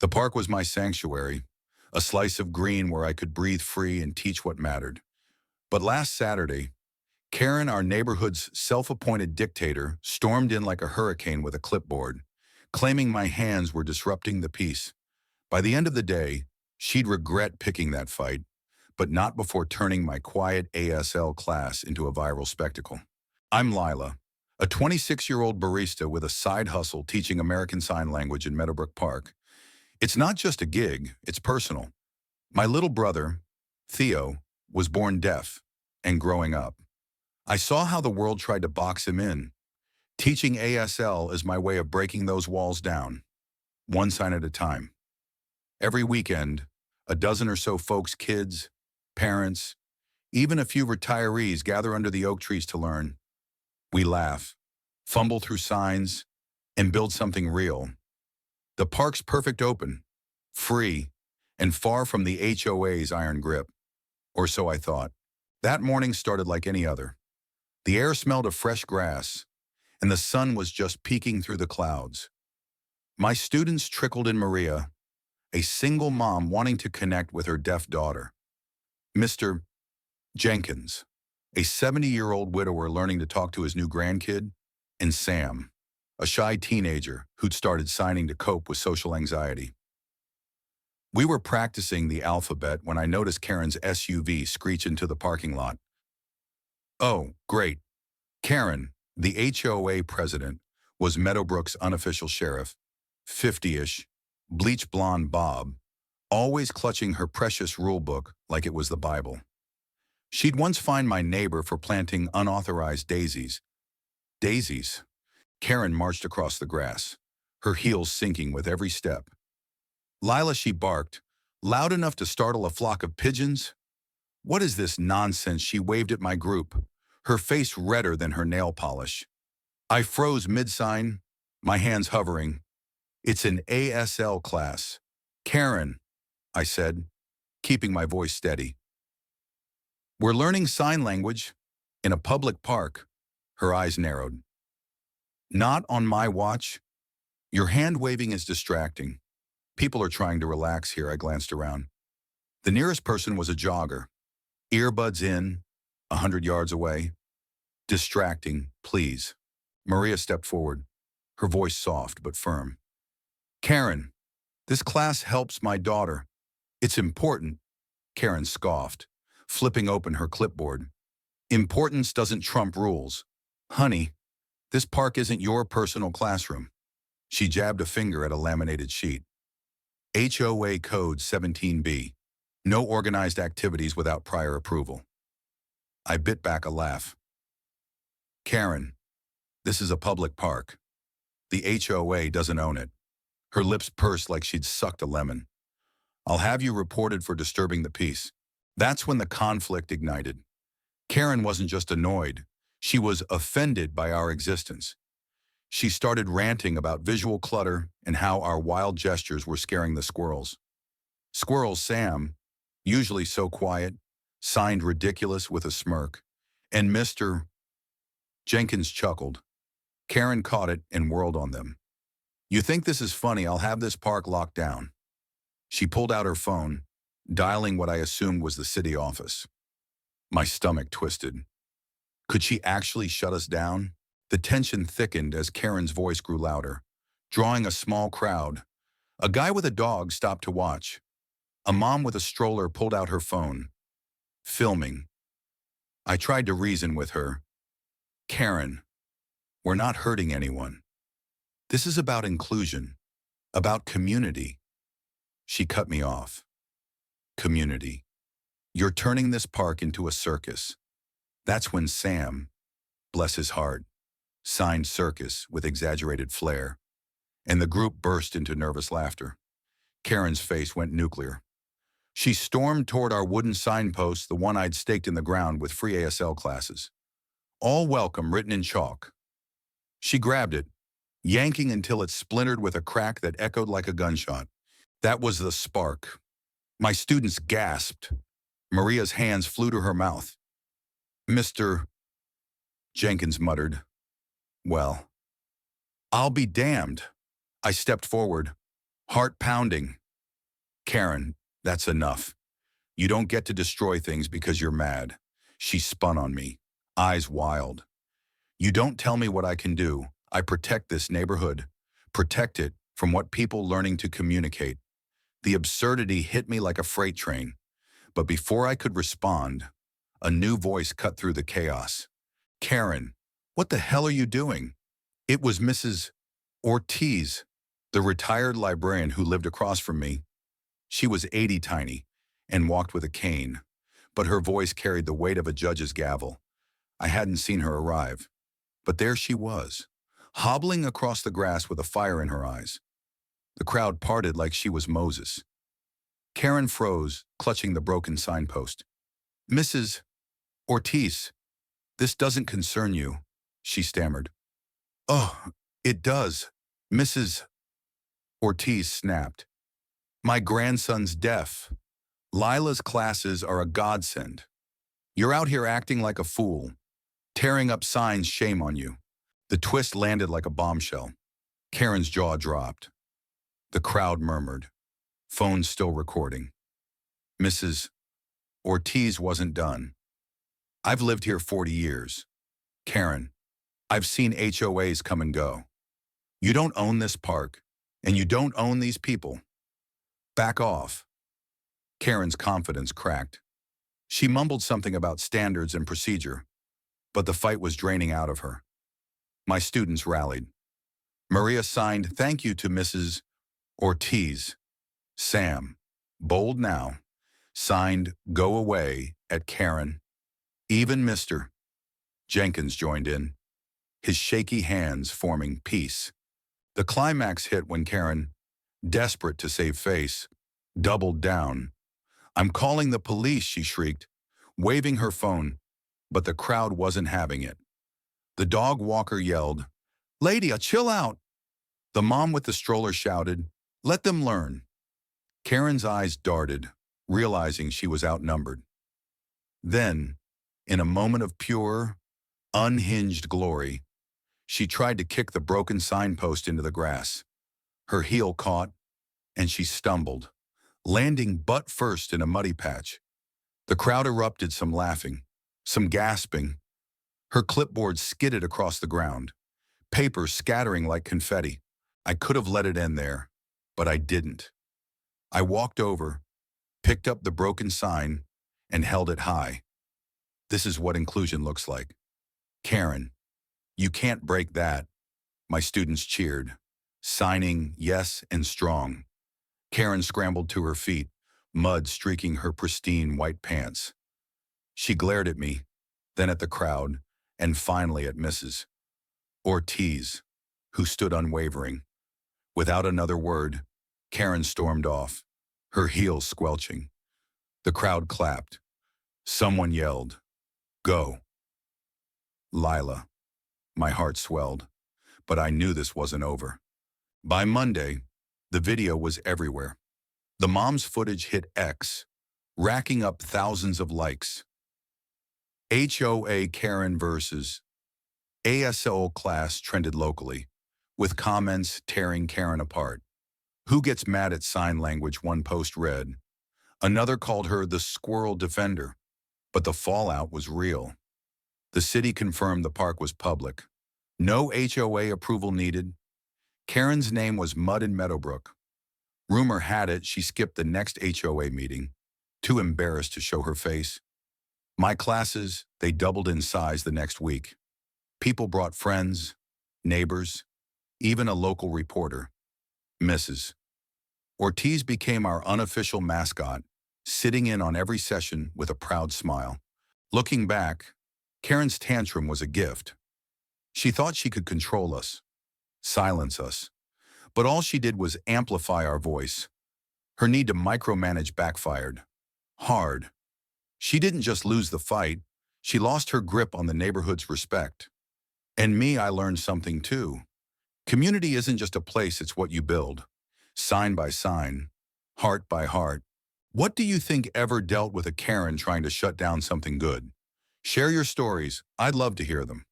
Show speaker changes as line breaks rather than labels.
The park was my sanctuary, a slice of green where I could breathe free and teach what mattered. But last Saturday, Karen, our neighborhood's self-appointed dictator, stormed in like a hurricane with a clipboard, claiming my hands were disrupting the peace. By the end of the day, she'd regret picking that fight, but not before turning my quiet ASL class into a viral spectacle. I'm Lila, a 26-year-old barista with a side hustle teaching American Sign Language in Meadowbrook Park. It's not just a gig, it's personal. My little brother, Theo, was born deaf, and growing up, I saw how the world tried to box him in. Teaching ASL is my way of breaking those walls down, one sign at a time. Every weekend, a dozen or so folks' kids, parents, even a few retirees gather under the oak trees to learn. We laugh, fumble through signs, and build something real. The park's perfect open, free, and far from the HOA's iron grip. Or so I thought. That morning started like any other. The air smelled of fresh grass, and the sun was just peeking through the clouds. My students trickled in Maria, a single mom wanting to connect with her deaf daughter. Mr. Jenkins, a 70-year-old widower learning to talk to his new grandkid, and Sam, a shy teenager who'd started signing to cope with social anxiety. We were practicing the alphabet when I noticed Karen's SUV screech into the parking lot. Oh, great. Karen, the HOA president, was Meadowbrook's unofficial sheriff, 50-ish, bleach blonde bob, always clutching her precious rule book like it was the Bible. She'd once fined my neighbor for planting unauthorized daisies. Daisies? Karen marched across the grass, her heels sinking with every step. Lila, she barked, loud enough to startle a flock of pigeons. What is this nonsense? She waved at my group, her face redder than her nail polish. I froze mid-sign, my hands hovering. It's an ASL class. Karen, I said, keeping my voice steady. We're learning sign language in a public park. Her eyes narrowed. Not on my watch. Your hand-waving is distracting. People are trying to relax here. I glanced around. The nearest person was a jogger, earbuds in, 100 yards away. Distracting, please. Maria stepped forward, her voice soft but firm. Karen, this class helps my daughter. It's important. Karen scoffed, flipping open her clipboard. Importance doesn't trump rules. Honey, this park isn't your personal classroom. She jabbed a finger at a laminated sheet. HOA Code 17B. No organized activities without prior approval. I bit back a laugh. Karen, this is a public park. The HOA doesn't own it. Her lips pursed like she'd sucked a lemon. I'll have you reported for disturbing the peace. That's when the conflict ignited. Karen wasn't just annoyed. She was offended by our existence. She started ranting about visual clutter and how our wild gestures were scaring the squirrels. Squirrel Sam, usually so quiet, signed ridiculous with a smirk, and Mr. Jenkins chuckled. Karen caught it and whirled on them. You think this is funny? I'll have this park locked down. She pulled out her phone, dialing what I assumed was the city office. My stomach twisted. Could she actually shut us down? The tension thickened as Karen's voice grew louder, drawing a small crowd. A guy with a dog stopped to watch. A mom with a stroller pulled out her phone, filming. I tried to reason with her. Karen, we're not hurting anyone. This is about inclusion, about community. She cut me off. Community. You're turning this park into a circus. That's when Sam, bless his heart, signed circus with exaggerated flair, and the group burst into nervous laughter. Karen's face went nuclear. She stormed toward our wooden signpost, the one I'd staked in the ground with free ASL classes. All welcome written in chalk. She grabbed it, yanking until it splintered with a crack that echoed like a gunshot. That was the spark. My students gasped. Maria's hands flew to her mouth. Mr. Jenkins muttered, well, I'll be damned. I stepped forward, Heart pounding. Karen, that's enough. You don't get to destroy things because you're mad. She spun on me, eyes wild. You don't tell me what I can do. I protect this neighborhood. Protect it from what people learning to communicate. The absurdity hit me like a freight train. But before I could respond, a new voice cut through the chaos. Karen, what the hell are you doing? It was Mrs. Ortiz, the retired librarian who lived across from me. She was 80 tiny and walked with a cane, but her voice carried the weight of a judge's gavel. I hadn't seen her arrive, but there she was, hobbling across the grass with a fire in her eyes. The crowd parted like she was Moses. Karen froze, clutching the broken signpost. Mrs. Ortiz, this doesn't concern you, she stammered. Oh, it does, Mrs. Ortiz snapped. My grandson's deaf. Lila's classes are a godsend. You're out here acting like a fool, tearing up signs, shame on you. The twist landed like a bombshell. Karen's jaw dropped. The crowd murmured, phone still recording. Mrs. Ortiz wasn't done. I've lived here 40 years. Karen, I've seen HOAs come and go. You don't own this park, and you don't own these people. Back off. Karen's confidence cracked. She mumbled something about standards and procedure, but the fight was draining out of her. My students rallied. Maria signed, "Thank you to Mrs. Ortiz." Sam, bold now, signed, "Go away" at Karen. Even Mr. Jenkins joined in, his shaky hands forming peace. The climax hit when Karen, desperate to save face, doubled down. "I'm calling the police," she shrieked, waving her phone, but the crowd wasn't having it. The dog walker yelled, "Lady, chill out." The mom with the stroller shouted, "Let them learn." Karen's eyes darted, realizing she was outnumbered. Then, in a moment of pure, unhinged glory, she tried to kick the broken signpost into the grass. Her heel caught, and she stumbled, landing butt first in a muddy patch. The crowd erupted, some laughing, some gasping. Her clipboard skidded across the ground, paper scattering like confetti. I could have let it end there, but I didn't. I walked over, picked up the broken sign, and held it high. This is what inclusion looks like. Karen, you can't break that. My students cheered, signing yes and strong. Karen scrambled to her feet, mud streaking her pristine white pants. She glared at me, then at the crowd, and finally at Mrs. Ortiz, who stood unwavering. Without another word, Karen stormed off, her heels squelching. The crowd clapped. Someone yelled, "Go." Lila. My heart swelled, but I knew this wasn't over. By Monday, the video was everywhere. The mom's footage hit X, racking up thousands of likes. HOA Karen versus ASL class trended locally, with comments tearing Karen apart. "Who gets mad at sign language?" one post read. Another called her the squirrel defender, but the fallout was real. The city confirmed the park was public. No HOA approval needed. Karen's name was Mud in Meadowbrook. Rumor had it she skipped the next HOA meeting, too embarrassed to show her face. My classes, they doubled in size the next week. People brought friends, neighbors, even a local reporter. Mrs. Ortiz became our unofficial mascot, sitting in on every session with a proud smile. Looking back, Karen's tantrum was a gift. She thought she could control us, silence us, but all she did was amplify our voice. Her need to micromanage backfired. Hard. She didn't just lose the fight, she lost her grip on the neighborhood's respect. And me, I learned something too. Community isn't just a place, it's what you build. Sign by sign, heart by heart. What do you think ever dealt with a Karen trying to shut down something good? Share your stories. I'd love to hear them.